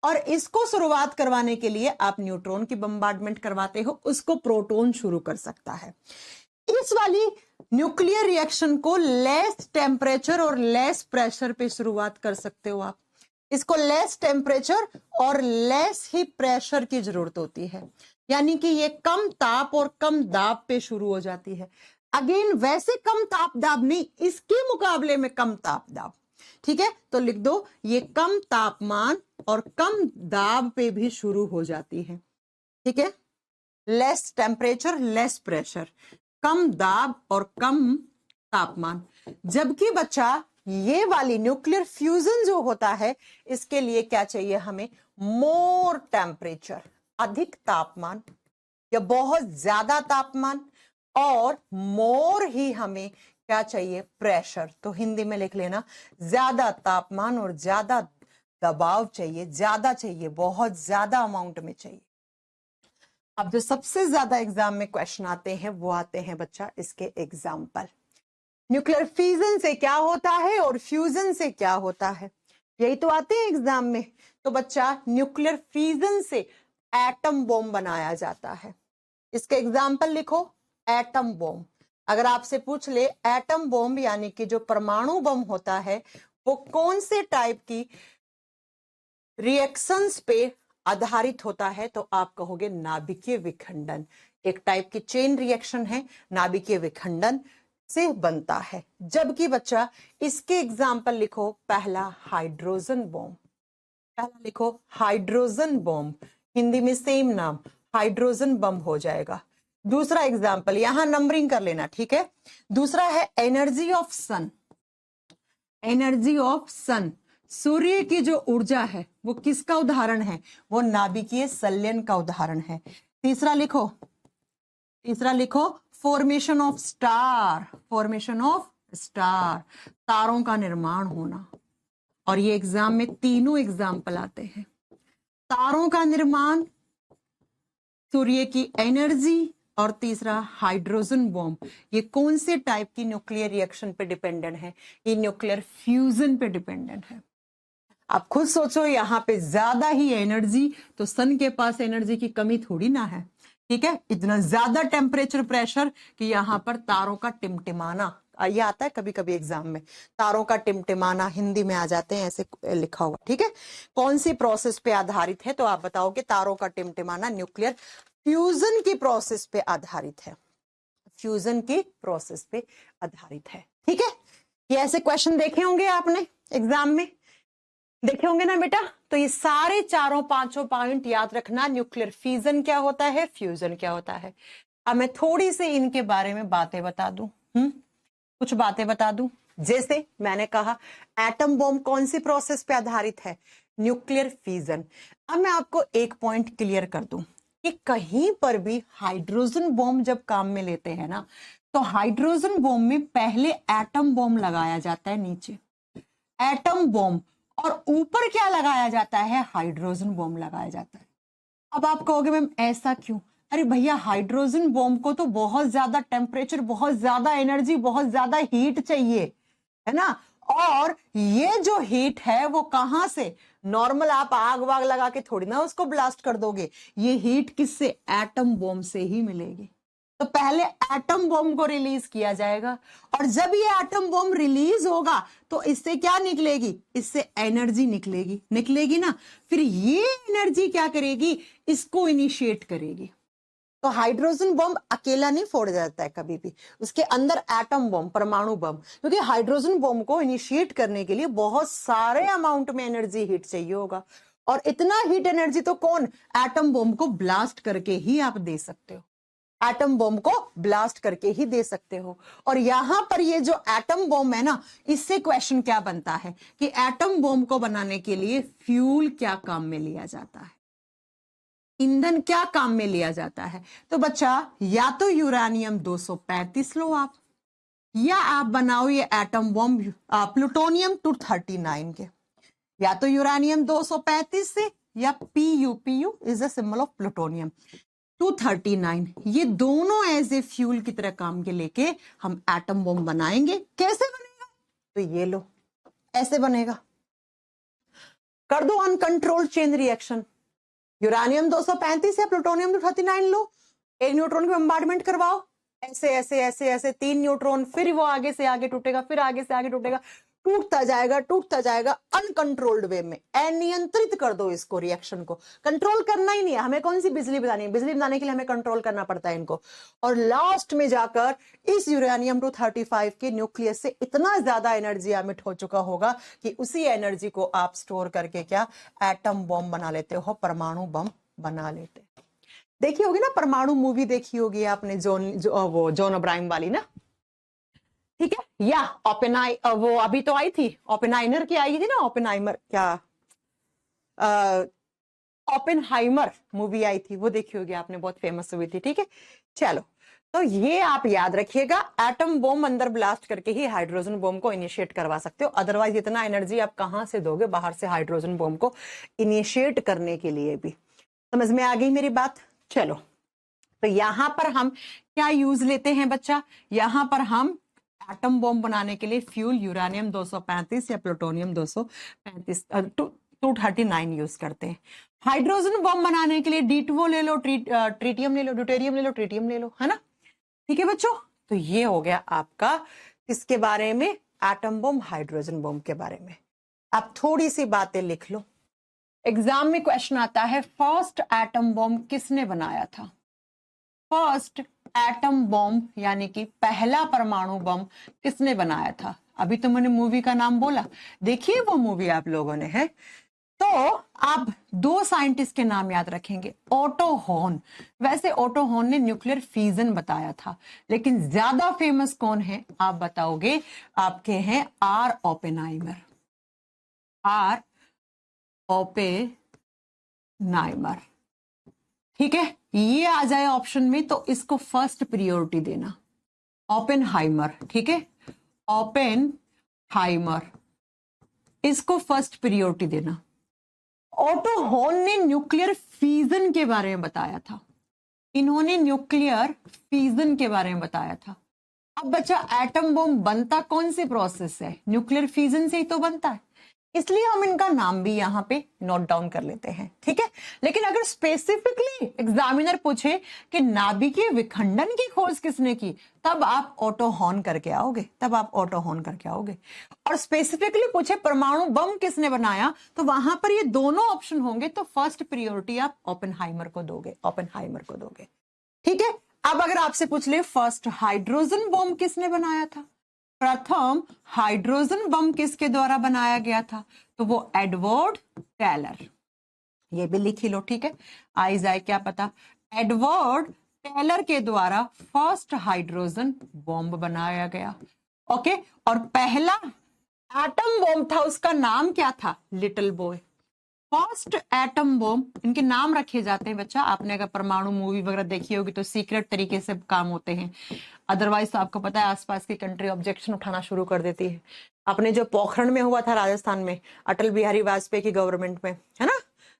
और इसको शुरुआत करवाने के लिए आप न्यूट्रॉन की बम्बार्डमेंट करवाते हो, उसको प्रोटॉन शुरू कर सकता है। इस वाली न्यूक्लियर रिएक्शन को लेस टेम्परेचर और लेस प्रेशर पे शुरुआत कर सकते हो आप। इसको लेस टेम्परेचर और लेस ही प्रेशर की जरूरत होती है, यानी कि ये कम ताप और कम दाब पे शुरू हो जाती है। अगेन वैसे कम ताप दाब नहीं, इसके मुकाबले में कम ताप दाब। ठीक है, तो लिख दो ये कम तापमान और कम दाब पे भी शुरू हो जाती है। ठीक है, लेस टेम्परेचर लेस प्रेशर, कम दाब और कम तापमान। जबकि बच्चा ये वाली न्यूक्लियर फ्यूजन जो होता है, इसके लिए क्या चाहिए हमें? मोर टेम्परेचर, अधिक तापमान या बहुत ज्यादा तापमान, और मोर ही हमें क्या चाहिए? प्रेशर। तो हिंदी में लिख लेना, ज्यादा तापमान और ज्यादा दबाव चाहिए, ज्यादा चाहिए, बहुत ज्यादा अमाउंट में चाहिए। अब जो सबसे ज्यादा एग्जाम में क्वेश्चन आते हैं वो आते हैं बच्चा इसके एग्जाम्पल। न्यूक्लियर फ्यूजन से क्या होता है और फ्यूजन से क्या होता है, यही तो आते हैं एग्जाम में। तो बच्चा न्यूक्लियर फ्यूजन से एटम बॉम्ब बनाया जाता है। इसके एग्जाम्पल लिखो, एटम बॉम्ब। अगर आपसे पूछ ले एटम बॉम्ब यानी कि जो परमाणु बम होता है वो कौन से टाइप की रिएक्शंस पे आधारित होता है, तो आप कहोगे नाभिकीय विखंडन। एक टाइप की चेन रिएक्शन है, नाभिकीय विखंडन से बनता है। जबकि बच्चा इसके एग्जाम्पल लिखो, पहला हाइड्रोजन बॉम्ब। पहला लिखो हाइड्रोजन बॉम्ब, हिंदी में सेम नाम हाइड्रोजन बम हो जाएगा। दूसरा एग्जाम्पल, यहां नंबरिंग कर लेना, ठीक है। दूसरा है energy of sun. Energy of sun, सूर्य की जो ऊर्जा है वो किसका उदाहरण है? वो नाभिकीय संलयन का उदाहरण है। तीसरा लिखो, तीसरा लिखो formation of star. Formation of star, तारों का निर्माण होना। और ये एग्जाम में तीनों एग्जाम्पल आते हैं। तारों का निर्माण, सूर्य की एनर्जी, और तीसरा हाइड्रोजन बॉम्ब। ये कौन से टाइप की न्यूक्लियर रिएक्शन पे डिपेंडेंट है? ये न्यूक्लियर फ्यूजन पे डिपेंडेंट है। आप खुद सोचो, यहां पे ज्यादा ही एनर्जी, तो सन के पास एनर्जी की कमी थोड़ी ना है। ठीक है, इतना ज्यादा टेम्परेचर प्रेशर कि यहां पर तारों का टिमटिमाना, ये आता है कभी कभी एग्जाम में, तारों का टिमटिमाना हिंदी में आ जाते हैं ऐसे लिखा हुआ। ठीक है, कौन सी प्रोसेस पे आधारित है? तो आप बताओगे तारों का टिमटिमाना न्यूक्लियर फ्यूजन की प्रोसेस पे आधारित है। फ्यूजन की प्रोसेस पे आधारित है। ठीक है, ये ऐसे क्वेश्चन देखे होंगे आपने एग्जाम में, देखे होंगे ना बेटा। तो ये सारे चारों पांचों पॉइंट याद रखना, न्यूक्लियर फ्यूजन क्या होता है, फ्यूजन क्या होता है। अब मैं थोड़ी सी इनके बारे में बातें बता दूं, कुछ बातें बता दूं। जैसे मैंने कहा एटम बॉम्ब कौन सी प्रोसेस पे आधारित है, न्यूक्लियर फ्यूजन। अब मैं आपको एक पॉइंट क्लियर कर दूं कि कहीं पर भी हाइड्रोजन बॉम्ब जब काम में लेते हैं ना, तो हाइड्रोजन बॉम्ब में पहले एटम बॉम्ब लगाया जाता है, नीचे एटम बॉम्ब, और ऊपर क्या लगाया जाता है, हाइड्रोजन बॉम्ब लगाया जाता है। अब आप कहोगे मैम ऐसा क्यों? अरे भैया हाइड्रोजन बॉम्ब को तो बहुत ज्यादा टेम्परेचर, बहुत ज्यादा एनर्जी, बहुत ज्यादा हीट चाहिए, है ना। और ये जो हीट है वो कहां से, नॉर्मल आप आग वाग लगा के थोड़ी ना उसको ब्लास्ट कर दोगे, ये हीट किससे, एटम बॉम्ब से ही मिलेगी। तो पहले एटम बॉम्ब को रिलीज किया जाएगा, और जब ये एटम बॉम्ब रिलीज होगा तो इससे क्या निकलेगी, इससे एनर्जी निकलेगी, निकलेगी ना। फिर ये एनर्जी क्या करेगी, इसको इनिशिएट करेगी। तो हाइड्रोजन बॉम्ब अकेला नहीं फोड़ जाता है कभी भी, उसके अंदर एटम बॉम्ब, परमाणु बम, क्योंकि हाइड्रोजन बॉम्ब को इनिशिएट करने के लिए बहुत सारे अमाउंट में एनर्जी हीट चाहिए होगा, और इतना हीट एनर्जी तो कौन, एटम बॉम्ब को ब्लास्ट करके ही आप दे सकते हो, एटम बॉम्ब को ब्लास्ट करके ही दे सकते हो। और यहां पर ये जो एटम बॉम्ब है ना, इससे क्वेश्चन क्या बनता है कि एटम बॉम्ब को बनाने के लिए फ्यूल क्या काम में लिया जाता है, ईंधन क्या काम में लिया जाता है। तो बच्चा या तो यूरेनियम 235 लो आप, या आप बनाओ ये एटम बॉम्ब प्लूटोनियम 239 के, या तो यूरेनियम 235 से, या Pu is the symbol of plutonium 239, ये दोनों एज ए फ्यूल की तरह काम के लेके हम एटम बॉम्ब बनाएंगे। कैसे बनेगा, तो ये लो ऐसे बनेगा, कर दो अनकंट्रोल्ड चेन रिएक्शन, यूरेनियम 235 या प्लूटोनियम 239 लो, एक न्यूट्रॉन की बम्बार्डमेंट करवाओ, ऐसे ऐसे ऐसे ऐसे 3 न्यूट्रॉन, फिर वो आगे से आगे टूटेगा, फिर आगे से आगे टूटेगा, टूटता जाएगा अनकंट्रोल्ड वे में, अनियंत्रित कर दो इसको, रिएक्शन को कंट्रोल करना ही नहीं है हमें, कौन सी बिजली बनानी है, बिजली बनाने के लिए हमें कंट्रोल करना पड़ता है इनको। और लास्ट में जाकर इस यूरेनियम 235 के न्यूक्लियस से इतना ज्यादा एनर्जी एमिट हो चुका होगा कि उसी एनर्जी को आप स्टोर करके क्या एटम बॉम्ब बना लेते हो, परमाणु बम बना लेते। देखी होगी ना परमाणु मूवी, देखी होगी आपने, जॉन अब्राहम वाली ना, ठीक है। या वो अभी तो आई थी, ओपेनहाइमर की आई थी ना, ओपेनहाइमर क्या, ओपेनहाइमर मूवी आई थी, वो देखी होगी आपने, बहुत फेमस हुई थी, ठीक है। चलो, तो ये आप याद रखिएगा, एटम बॉम्ब अंदर ब्लास्ट करके ही हाइड्रोजन बॉम्ब को इनिशिएट करवा सकते हो, अदरवाइज इतना एनर्जी आप कहां से दोगे बाहर से हाइड्रोजन बॉम्ब को इनिशिएट करने के लिए भी। समझ में आ गई मेरी बात। चलो, तो यहां पर हम क्या यूज लेते हैं बच्चा, यहां पर हम एटम बॉम्ब बनाने के लिए फ्यूल यूरेनियम 235 या प्लूटोनियम 235 239 यूज करते हैं। हाइड्रोजन बॉम्ब बनाने के लिए D2O ले लो, ट्रीटियम ले लो, ड्यूटेरियम ले लो, ट्रीटियम ले लो, है ना। ठीक है बच्चों, तो ये हो गया आपका किसके बारे में, एटम बॉम्ब, हाइड्रोजन बॉम्ब के बारे में। आप थोड़ी सी बातें लिख लो, एग्जाम में क्वेश्चन आता है फर्स्ट एटम बॉम्ब किसने बनाया था, फर्स्ट एटम बॉम्ब यानी कि पहला परमाणु बम किसने बनाया था। अभी तो मैंने मूवी का नाम बोला, देखिए वो मूवी आप लोगों ने, है। तो आप 2 साइंटिस्ट के नाम याद रखेंगे, ओटो हॉर्न, वैसे ओटो हॉर्न ने न्यूक्लियर फ्यूजन बताया था, लेकिन ज्यादा फेमस कौन है आप बताओगे, आपके हैं आर ओपेनहाइमर, आर ओपेनहाइमर, ठीक है। ये आ जाए ऑप्शन में तो इसको फर्स्ट प्रायोरिटी देना, ओपेनहाइमर, ठीक है, ओपेनहाइमर, इसको फर्स्ट प्रायोरिटी देना। ओटो हॉर्न ने न्यूक्लियर फ्यूजन के बारे में बताया था, इन्होंने न्यूक्लियर फ्यूजन के बारे में बताया था। अब बच्चा एटम बॉम्ब बनता कौन सी प्रोसेस है, न्यूक्लियर फ्यूजन से ही तो बनता है, इसलिए हम इनका नाम भी यहां पे नोट डाउन कर लेते हैं, ठीक है। लेकिन अगर स्पेसिफिकली एग्जामिनर पूछे कि नाभिकीय विखंडन की खोज किसने की, तब आप ओटो हॉर्न करके आओगे, तब आप ओटो हॉर्न करके आओगे। और स्पेसिफिकली पूछे परमाणु बम किसने बनाया, तो वहां पर ये दोनों ऑप्शन होंगे, तो फर्स्ट प्रायोरिटी आप ओपेनहाइमर को दोगे, ओपेनहाइमर को दोगे, ठीक है। अब अगर आपसे पूछ ले फर्स्ट हाइड्रोजन बॉम्ब किसने बनाया था, प्रथम हाइड्रोजन बम किसके द्वारा बनाया गया था, तो वो एडवर्ड टेलर, ये भी लिख ही लो, ठीक है। आई जाए क्या पता, एडवर्ड टेलर के द्वारा फर्स्ट हाइड्रोजन बॉम्ब बनाया गया। ओके, और पहला एटम बॉम्ब था, उसका नाम क्या था? Little boy. First atom bomb, इनके नाम रखे जाते हैं बच्चा। आपने अगर परमाणु मूवी वगैरह देखी होगी तो सीक्रेट तरीके से काम होते हैं, अदरवाइज तो आपको पता है आसपास की कंट्री ऑब्जेक्शन उठाना शुरू कर देती है। अपने जो पोखरण में हुआ था राजस्थान में, अटल बिहारी वाजपेयी की गवर्नमेंट में, है ना,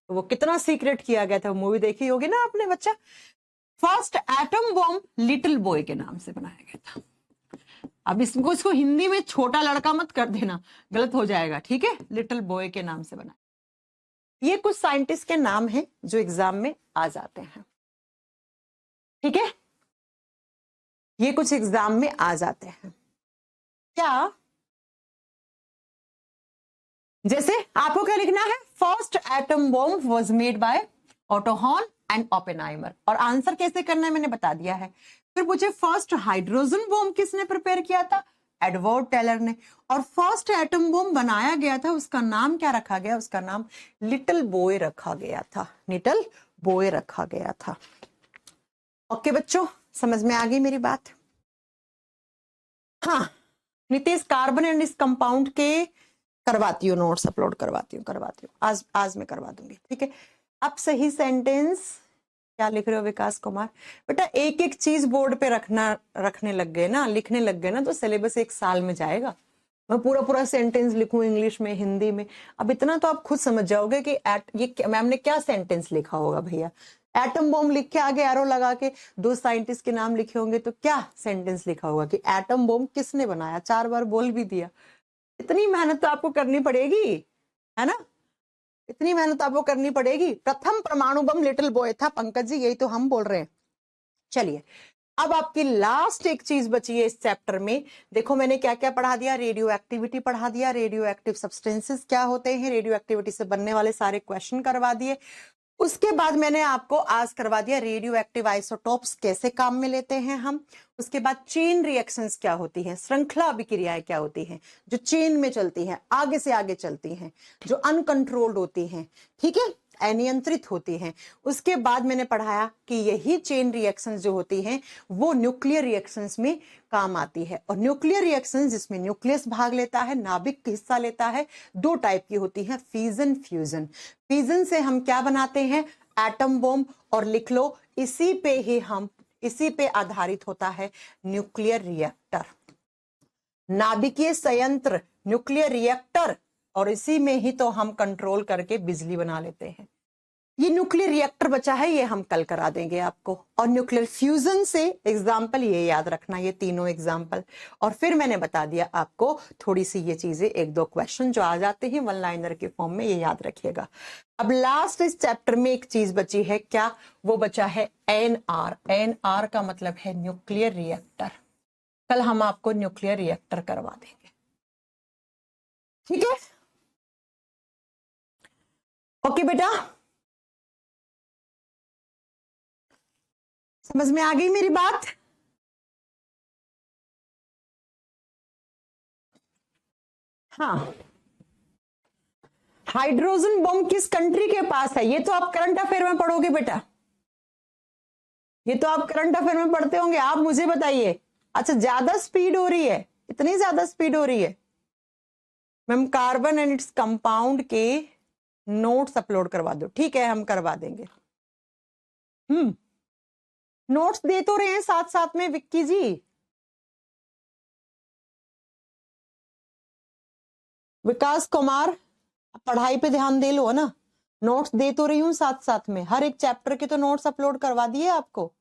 तो वो कितना सीक्रेट किया गया था, मूवी देखी होगी ना आपने बच्चा। First atom bomb little boy के नाम से बनाया गया था। अब इसको हिंदी में छोटा लड़का मत कर देना, गलत हो जाएगा, ठीक है। लिटिल बॉय के नाम से बनाया। ये कुछ साइंटिस्ट के नाम हैं जो एग्जाम में आ जाते हैं, ठीक है। ये कुछ एग्जाम में आ जाते हैं। क्या, जैसे आपको क्या लिखना है? First atom bomb was made by auto horn and Oppenheimer, और आंसर कैसे करना है मैंने बता दिया है। फिर पूछे फर्स्ट हाइड्रोजन बॉम्ब किसने प्रिपेयर किया था? एडवर्ड टेलर ने। और फर्स्ट एटम बॉम्ब बनाया गया था, उसका नाम क्या रखा गया? उसका नाम लिटिल बॉय रखा गया था, लिटिल बॉय रखा गया था। ओके बच्चों, समझ में आ गई मेरी बात? हाँ नितेश, कार्बन एंड इस कंपाउंड के करवाती हूँ, नोट्स अपलोड करवाती हूँ आज मैं करवा दूंगी, ठीक है। अब सही सेंटेंस क्या लिख रहे हो विकास कुमार? बेटा एक एक चीज बोर्ड पे रखने लग गए ना, लिखने लग गए ना, तो सिलेबस एक साल में जाएगा। मैं पूरा पूरा सेंटेंस लिखूं इंग्लिश में, हिंदी में, अब इतना तो आप खुद समझ जाओगे कि ये मैम ने क्या सेंटेंस लिखा होगा भैया। एटम बॉम्ब लिख के आगे एरो लगा के दो साइंटिस्ट के नाम लिखे होंगे तो क्या सेंटेंस लिखा होगा कि एटम बॉम्ब किसने बनाया, 4 बार बोल भी दिया। इतनी मेहनत तो आपको करनी पड़ेगी, है ना, इतनी मेहनत आपको करनी पड़ेगी। प्रथम परमाणु बम लिटिल बॉय था पंकज जी, यही तो हम बोल रहे हैं। चलिए अब आपकी लास्ट एक चीज बची है इस चैप्टर में। देखो मैंने क्या क्या पढ़ा दिया, रेडियो एक्टिविटी पढ़ा दिया, रेडियो एक्टिव सब्सटेंसेस क्या होते हैं, रेडियो एक्टिविटी से बनने वाले सारे क्वेश्चन करवा दिए। उसके बाद मैंने आपको आज करवा दिया रेडियो एक्टिव आइसोटोप्स कैसे काम में लेते हैं हम। उसके बाद चेन रिएक्शंस क्या होती हैं, श्रृंखला अभिक्रियाएं क्या होती हैं, जो चेन में चलती हैं, आगे से आगे चलती हैं, जो अनकंट्रोल्ड होती हैं, ठीक है, अनियंत्रित होती हैं। उसके बाद मैंने पढ़ाया कि यही चेन रिएक्शंस जो होती हैं वो न्यूक्लियर रिएक्शंस में काम आती है। और न्यूक्लियर रिएक्शंस जिसमें न्यूक्लियस भाग लेता है, नाभिक हिस्सा लेता है, 2 टाइप की होती है, फिजन फ्यूजन। फिजन से हम क्या बनाते हैं? Atom bomb. और लिख लो इसी पे आधारित होता है न्यूक्लियर रिएक्टर, नाभिकीय संयंत्र, न्यूक्लियर रिएक्टर, और इसी में ही तो हम कंट्रोल करके बिजली बना लेते हैं। ये न्यूक्लियर रिएक्टर बचा है, ये हम कल करा देंगे आपको। और न्यूक्लियर फ्यूजन से एग्जाम्पल ये याद रखना, ये तीनों एग्जाम्पल। और फिर मैंने बता दिया आपको थोड़ी सी ये चीजें, 1-2 क्वेश्चन जो आ जाते हैं वन लाइनर के फॉर्म में, ये याद रखिएगा। अब लास्ट इस चैप्टर में एक चीज बची है, क्या? वो बचा है एनआर। एनआर का मतलब है न्यूक्लियर रिएक्टर। कल हम आपको न्यूक्लियर रिएक्टर करवा देंगे, ठीक है। ओके बेटा, समझ में आ गई मेरी बात? हाँ, हाइड्रोजन बम किस कंट्री के पास है? ये तो आप करंट अफेयर में पढ़ोगे बेटा, ये तो आप करंट अफेयर में पढ़ते होंगे। आप मुझे बताइए। अच्छा, ज्यादा स्पीड हो रही है, इतनी ज्यादा स्पीड हो रही है? Ma'am carbon and its compound के नोट्स अपलोड करवा दो, ठीक है, हम करवा देंगे। नोट्स दे तो रहे हैं साथ साथ में विक्की जी। विकास कुमार, पढ़ाई पे ध्यान दे लो, है ना। नोट्स दे तो रही हूँ साथ साथ में, हर एक चैप्टर के तो नोट्स अपलोड करवा दिए आपको।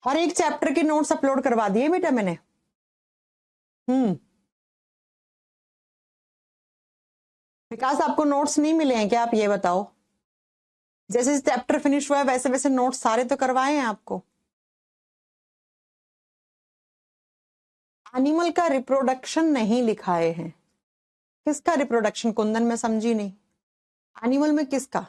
हर एक चैप्टर के नोट्स अपलोड करवा दिए बेटा मैंने। हम्म विकास, आपको नोट्स नहीं मिले हैं क्या? आप ये बताओ। जैसे चैप्टर फिनिश हुआ है वैसे वैसे नोट्स सारे तो करवाए हैं आपको। एनिमल का रिप्रोडक्शन नहीं लिखाए हैं। किसका रिप्रोडक्शन कुंदन? मैं समझी नहीं। एनिमल में किसका?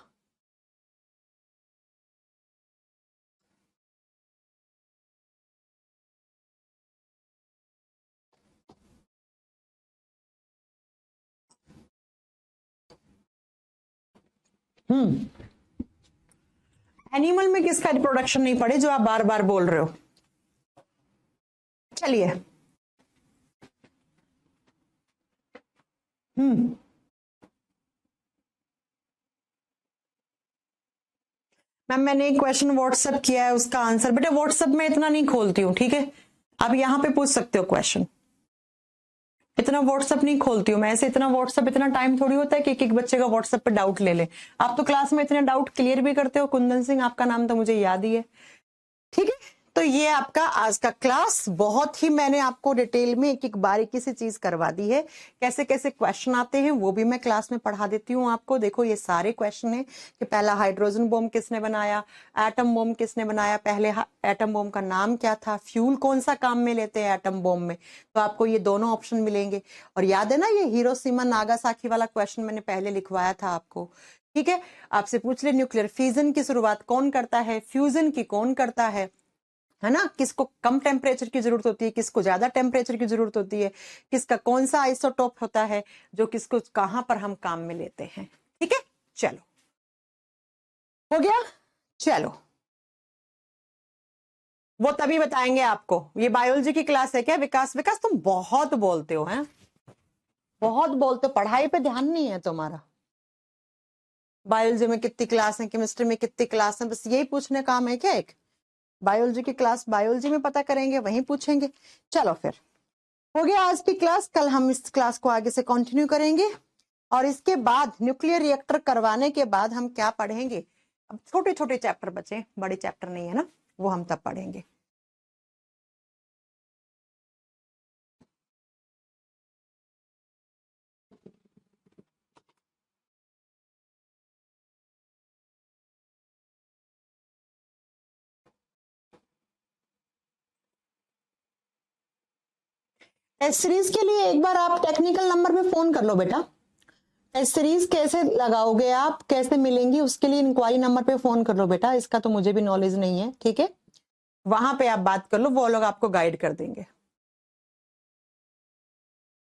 एनिमल में किसका रिप्रोडक्शन नहीं पढ़े जो आप बार बार बोल रहे हो? चलिए, मैम मैंने एक क्वेश्चन व्हाट्सएप किया है, उसका आंसर बेटा व्हाट्सएप में इतना नहीं खोलती हूँ, ठीक है? आप यहाँ पे पूछ सकते हो क्वेश्चन, इतना व्हाट्सएप नहीं खोलती हूँ मैं, ऐसे इतना व्हाट्सएप, इतना टाइम थोड़ी होता है कि एक बच्चे का व्हाट्सएप पे डाउट ले ले। आप तो क्लास में इतने डाउट क्लियर भी करते हो, कुंदन सिंह आपका नाम तो मुझे याद ही है, ठीक है? तो ये आपका आज का क्लास, बहुत ही मैंने आपको डिटेल में एक एक बारीकी से चीज करवा दी है। कैसे कैसे क्वेश्चन आते हैं वो भी मैं क्लास में पढ़ा देती हूँ आपको। देखो ये सारे क्वेश्चन हैं कि पहला हाइड्रोजन बॉम्ब किसने बनाया, एटम बॉम्ब किसने बनाया, पहले एटम बॉम्ब का नाम क्या था, फ्यूल कौन सा काम में लेते हैं एटम बॉम्ब में, तो आपको ये दोनों ऑप्शन मिलेंगे। और याद है ना ये हिरोशिमा नागासाकी वाला क्वेश्चन मैंने पहले लिखवाया था आपको, ठीक है? आपसे पूछ ले न्यूक्लियर फिजन की शुरुआत कौन करता है, फ्यूजन की कौन करता है ना? किसको कम टेम्परेचर की जरूरत होती है, किसको ज्यादा टेम्परेचर की जरूरत होती है, किसका कौन सा आइसोटोप होता है जो किसको कहां पर हम काम में लेते हैं, ठीक है? चलो हो गया, चलो वो तभी बताएंगे आपको। ये बायोलॉजी की क्लास है क्या? विकास, विकास तुम बहुत बोलते हो, हैं बहुत बोलते हो, पढ़ाई पे ध्यान नहीं है तुम्हारा। बायोलॉजी में कितनी क्लास है, केमिस्ट्री में कितनी क्लास है, बस यही पूछने काम है क्या? एक बायोलॉजी की क्लास बायोलॉजी में पता करेंगे, वहीं पूछेंगे। चलो फिर हो गया आज की क्लास, कल हम इस क्लास को आगे से कंटिन्यू करेंगे। और इसके बाद न्यूक्लियर रिएक्टर करवाने के बाद हम क्या पढ़ेंगे? अब छोटे छोटे चैप्टर बचे, बड़े चैप्टर नहीं है ना, वो हम तब पढ़ेंगे। टेस्ट सीरीज के लिए एक बार आप टेक्निकल नंबर पे फोन कर लो बेटा। टेस्ट सीरीज कैसे लगाओगे आप, कैसे मिलेंगी, उसके लिए इंक्वायरी नंबर पे फोन कर लो बेटा, इसका तो मुझे भी नॉलेज नहीं है, ठीक है? वहां पे आप बात कर लो, वो लोग आपको गाइड कर देंगे।